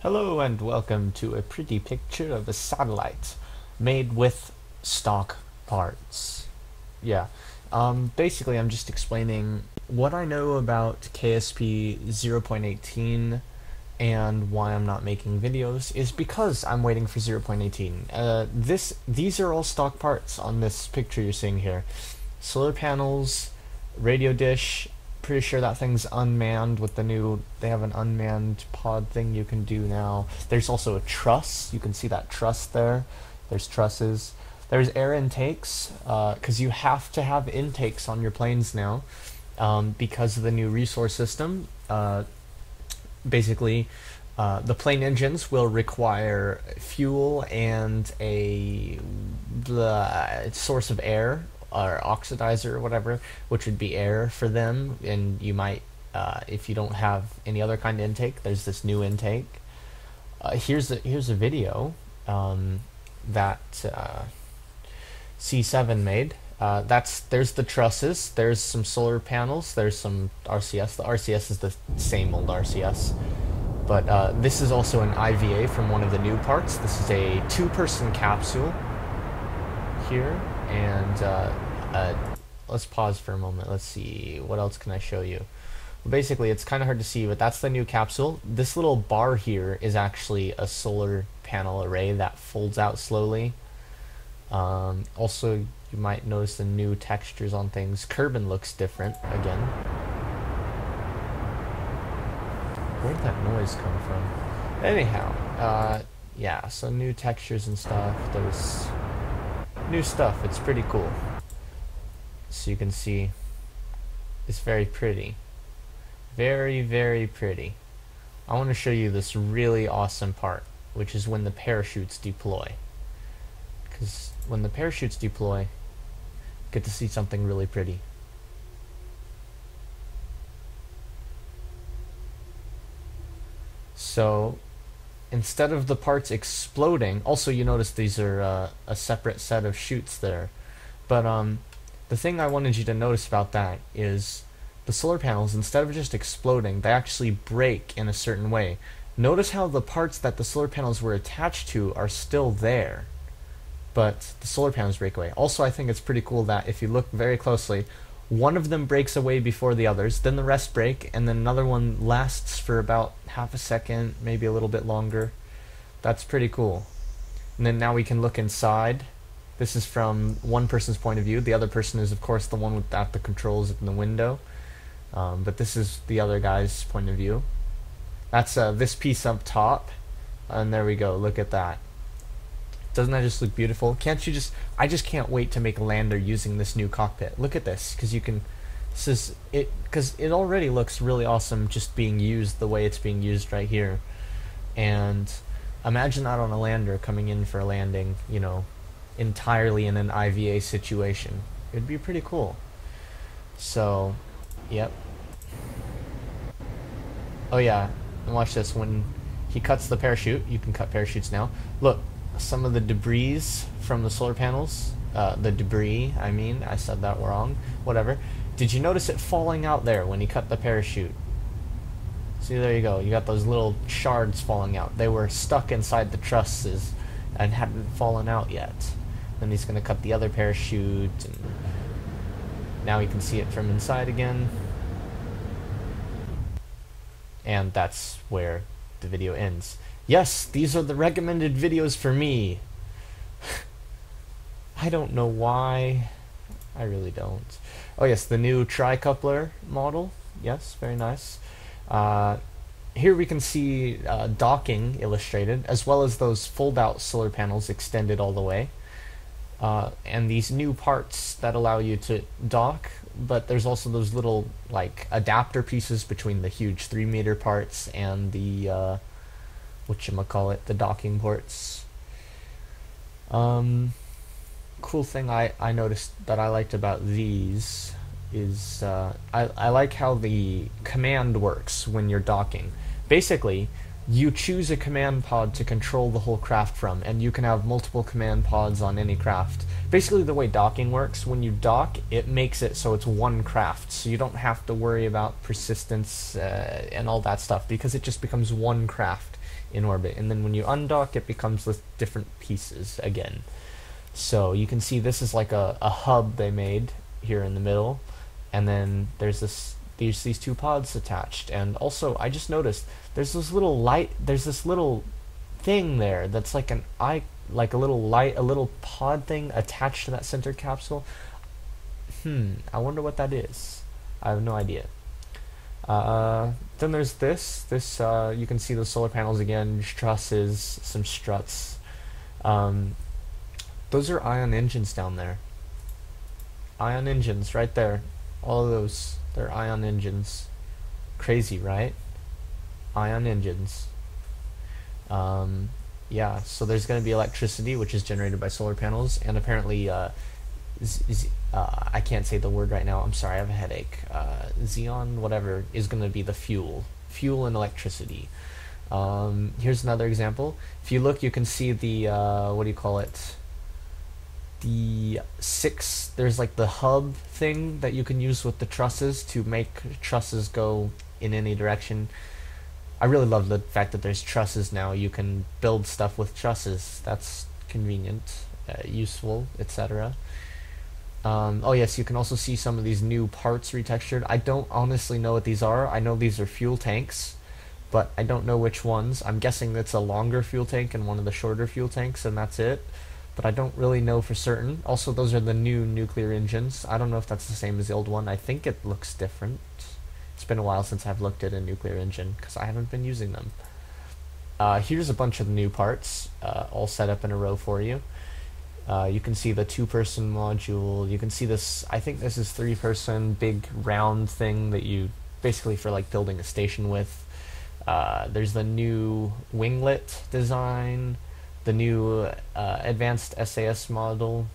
Hello and welcome to a pretty picture of a satellite made with stock parts. Yeah. Basically I'm just explaining what I know about KSP 0.18 and why I'm not making videos is because I'm waiting for 0.18. These are all stock parts on this picture you're seeing here. Solar panels, radio dish. Pretty sure that thing's unmanned with the new, they have an unmanned pod thing you can do now. There's also a truss. You can see that truss there. There's trusses. There's air intakes, because you have to have intakes on your planes now, because of the new resource system. Basically, the plane engines will require fuel and a source of air or oxidizer or whatever, which would be air for them. And you might, if you don't have any other kind of intake, there's this new intake. Here's a video that C7 made. There's the trusses. There's some solar panels. There's some RCS. The RCS is the same old RCS. But this is also an IVA from one of the new parts. This is a two-person capsule here, and let's pause for a moment. Let's see, what else can I show you? Well, basically, it's kind of hard to see, but that's the new capsule. This little bar here is actually a solar panel array that folds out slowly. Also, you might notice the new textures on things. Kerbin looks different again. Where'd that noise come from? Anyhow, yeah, so new textures and stuff. There's new stuff. It's pretty cool. So you can see it's very pretty. Very, very pretty. I want to show you this really awesome part, which is when the parachutes deploy. Because when the parachutes deploy, you get to see something really pretty. So instead of the parts exploding, also you notice these are a separate set of chutes there. But the thing I wanted you to notice about that is the solar panels, instead of just exploding, they actually break in a certain way. Notice how the parts that the solar panels were attached to are still there, but the solar panels break away. Also, I think it's pretty cool that if you look very closely, one of them breaks away before the others, then the rest break, and then another one lasts for about half a second, maybe a little bit longer. That's pretty cool. And then now we can look inside. This is from one person's point of view. The other person is, of course, the one without the controls in the window. But this is the other guy's point of view. That's this piece up top. And there we go. Look at that. Doesn't that just look beautiful? Can't you just... I just can't wait to make a lander using this new cockpit. Look at this, because you can... This is it, because it already looks really awesome just being used the way it's being used right here. And imagine that on a lander coming in for a landing, you know, entirely in an IVA situation. It would be pretty cool. So, yep. Oh yeah, and watch this. When he cuts the parachute, you can cut parachutes now. Look, some of the debris from the solar panels, I said that wrong, whatever. Did you notice it falling out there when he cut the parachute? See, there you go, you got those little shards falling out. They were stuck inside the trusses and hadn't fallen out yet. Then he's going to cut the other parachute, and now you can see it from inside again. And that's where the video ends. Yes, these are the recommended videos for me. I don't know why. I really don't. Oh yes, the new tri-coupler model. Yes, very nice. Here we can see docking illustrated, as well as those fold-out solar panels extended all the way. And these new parts that allow you to dock, but there's also those little like adapter pieces between the huge 3-meter parts and the the docking ports. Cool thing I noticed that I liked about these is I like how the command works when you're docking. Basically, you choose a command pod to control the whole craft from, and you can have multiple command pods on any craft. Basically, the way docking works, when you dock, it makes it so it's one craft, so you don't have to worry about persistence and all that stuff, because it just becomes one craft in orbit. And then when you undock, it becomes with different pieces again. So you can see this is like a hub they made here in the middle, and then there's these two pods attached. And also, I just noticed there's this little light. There's this little thing there that's like an eye, like a little light, a little pod thing attached to that center capsule. I wonder what that is. I have no idea. Then there's this. You can see the solar panels again, trusses, some struts. Those are ion engines down there. Ion engines right there. All of those, they're ion engines. Crazy, right? Ion engines. Yeah, so there's going to be electricity, which is generated by solar panels, and apparently, I can't say the word right now. I'm sorry, I have a headache. Xeon, whatever, is going to be the fuel. Fuel and electricity. Here's another example. If you look, you can see the, what do you call it? There's like the hub thing that you can use with the trusses to make trusses go in any direction. I really love the fact that there's trusses now. You can build stuff with trusses. That's convenient, useful, etc. Oh yes, you can also see some of these new parts retextured. I don't honestly know what these are. I know these are fuel tanks, but I don't know which ones. I'm guessing it's a longer fuel tank and one of the shorter fuel tanks, and that's it. But I don't really know for certain. Also, those are the new nuclear engines. I don't know if that's the same as the old one. I think it looks different. It's been a while since I've looked at a nuclear engine, because I haven't been using them. Here's a bunch of new parts, all set up in a row for you. You can see the two-person module. You can see this, I think this is three-person, big round thing that you, basically for like building a station with. There's the new winglet design. The new advanced SAS model,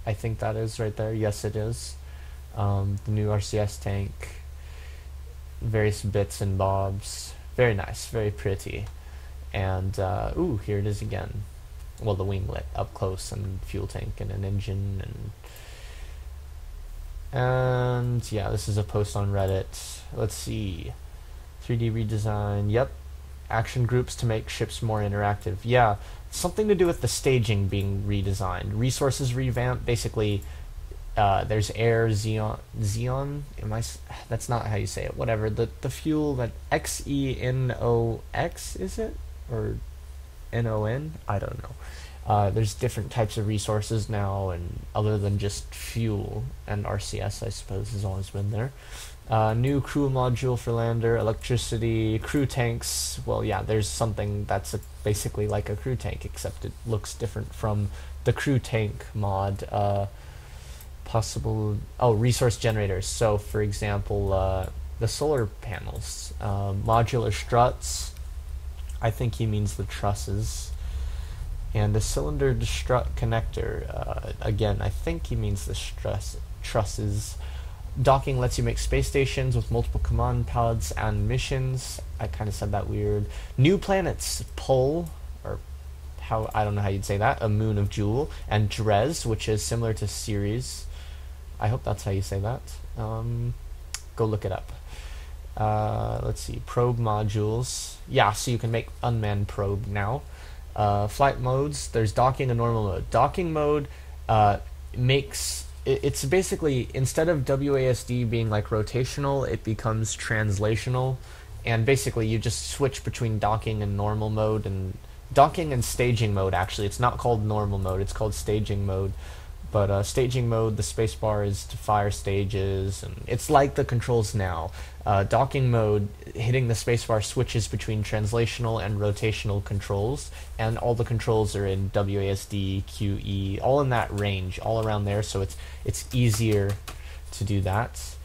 I think that is right there. Yes, it is. The new RCS tank, various bits and bobs. Very nice, very pretty. And, ooh, here it is again. Well, the winglet up close, and fuel tank and an engine. And yeah, this is a post on Reddit. Let's see. 3D redesign, yep. Action groups to make ships more interactive. Yeah, something to do with the staging being redesigned. Resources revamped. Basically, there's air, xeon. That's not how you say it. Whatever. The fuel that XENOX, is it, or NON? I don't know. There's different types of resources now, and other than just fuel, and RCS, I suppose, has always been there. New crew module for lander, electricity, crew tanks. Well, yeah, there's something that's basically like a crew tank, except it looks different from the crew tank mod. Resource generators. So, for example, the solar panels, modular struts. I think he means the trusses. And the cylinder to strut connector. Again, I think he means the trusses. Docking lets you make space stations with multiple command pods and missions. I kind of said that weird. New planets, Pol, or I don't know how you'd say that, a moon of Joule, and Dres, which is similar to Ceres. I hope that's how you say that. Go look it up. Let's see, probe modules. Yeah, so you can make unmanned probe now. Flight modes, there's docking and normal mode. Docking mode it's basically, instead of WASD being like rotational, it becomes translational, and basically you just switch between docking and normal mode, and docking and staging mode. Actually, it's not called normal mode, it's called staging mode. But staging mode, the spacebar is to fire stages, and it's like the controls now. Docking mode, hitting the spacebar switches between translational and rotational controls, and all the controls are in WASD, QE, all in that range, all around there, so it's easier to do that.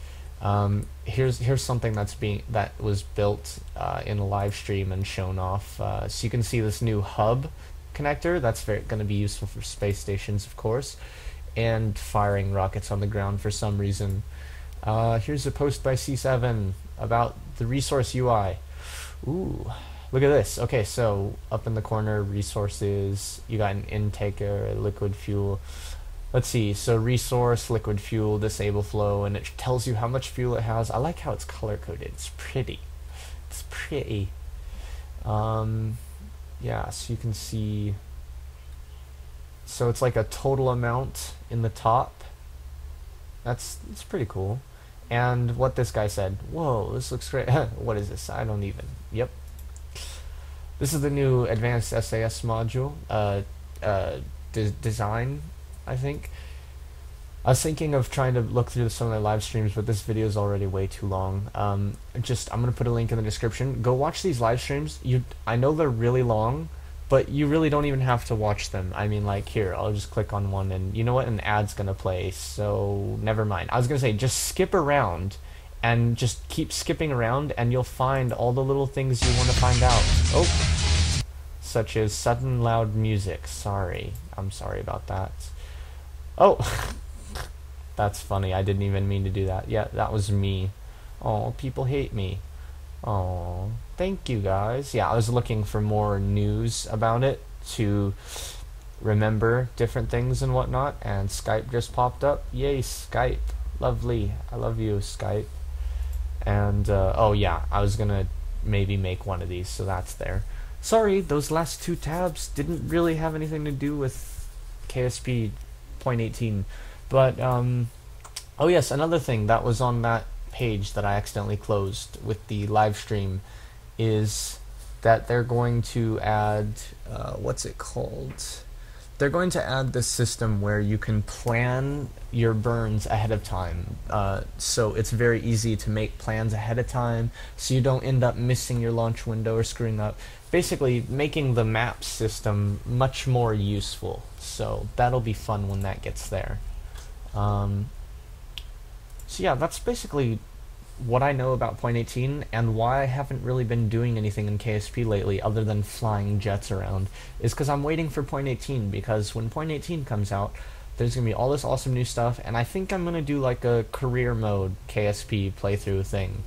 Here's something that was built in a live stream and shown off. So you can see this new hub connector. That's going to be useful for space stations, of course, and firing rockets on the ground for some reason. Here's a post by C7 about the resource UI. Ooh, look at this. Okay, so up in the corner, resources, you got an intaker, liquid fuel. Let's see, so resource, liquid fuel, disable flow, and it tells you how much fuel it has. I like how it's color coded. It's pretty. It's pretty. Yeah, so you can see, so it's like a total amount in the top. It's pretty cool. And what this guy said, whoa, this looks great. What is this? I don't even. Yep. This is the new advanced SAS module, design, I think. I was thinking of trying to look through some of their live streams, but this video is already way too long. I'm gonna put a link in the description. Go watch these live streams. I know they're really long, but you really don't even have to watch them. I mean, like, here, I'll just click on one, and you know what? An ad's gonna play, so never mind. I was gonna say, just skip around, and just keep skipping around, and you'll find all the little things you want to find out. Oh, such as sudden loud music. Sorry, I'm sorry about that. Oh. That's funny. I didn't even mean to do that. Yeah, that was me. Oh, people hate me. Oh, thank you guys. Yeah, I was looking for more news about it to remember different things and whatnot, and Skype just popped up. Yay, Skype. Lovely. I love you, Skype. And, oh yeah, I was gonna maybe make one of these, so that's there. Sorry, those last two tabs didn't really have anything to do with KSP 0.18. But, oh yes, another thing that was on that page that I accidentally closed with the live stream is that they're going to add, what's it called? They're going to add this system where you can plan your burns ahead of time. So it's very easy to make plans ahead of time so you don't end up missing your launch window or screwing up. Basically, making the map system much more useful. So that'll be fun when that gets there. So yeah, that's basically what I know about 0.18 and why I haven't really been doing anything in KSP lately other than flying jets around, is because I'm waiting for 0.18, because when 0.18 comes out, there's going to be all this awesome new stuff, and I think I'm going to do like a career mode KSP playthrough thing.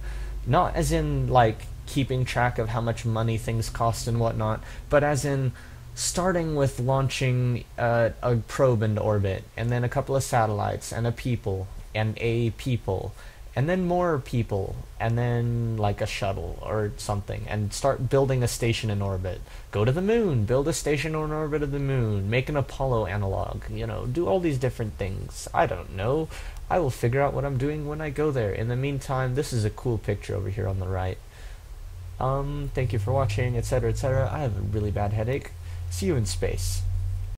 Not as in like keeping track of how much money things cost and whatnot, but as in starting with launching a probe into orbit, and then a couple of satellites, and a people, and then more people, and then like a shuttle or something, and start building a station in orbit. Go to the moon, build a station in orbit of the moon, make an Apollo analog, you know, do all these different things. I don't know. I will figure out what I'm doing when I go there. In the meantime, this is a cool picture over here on the right. Thank you for watching, etc., etc. I have a really bad headache. See you in space.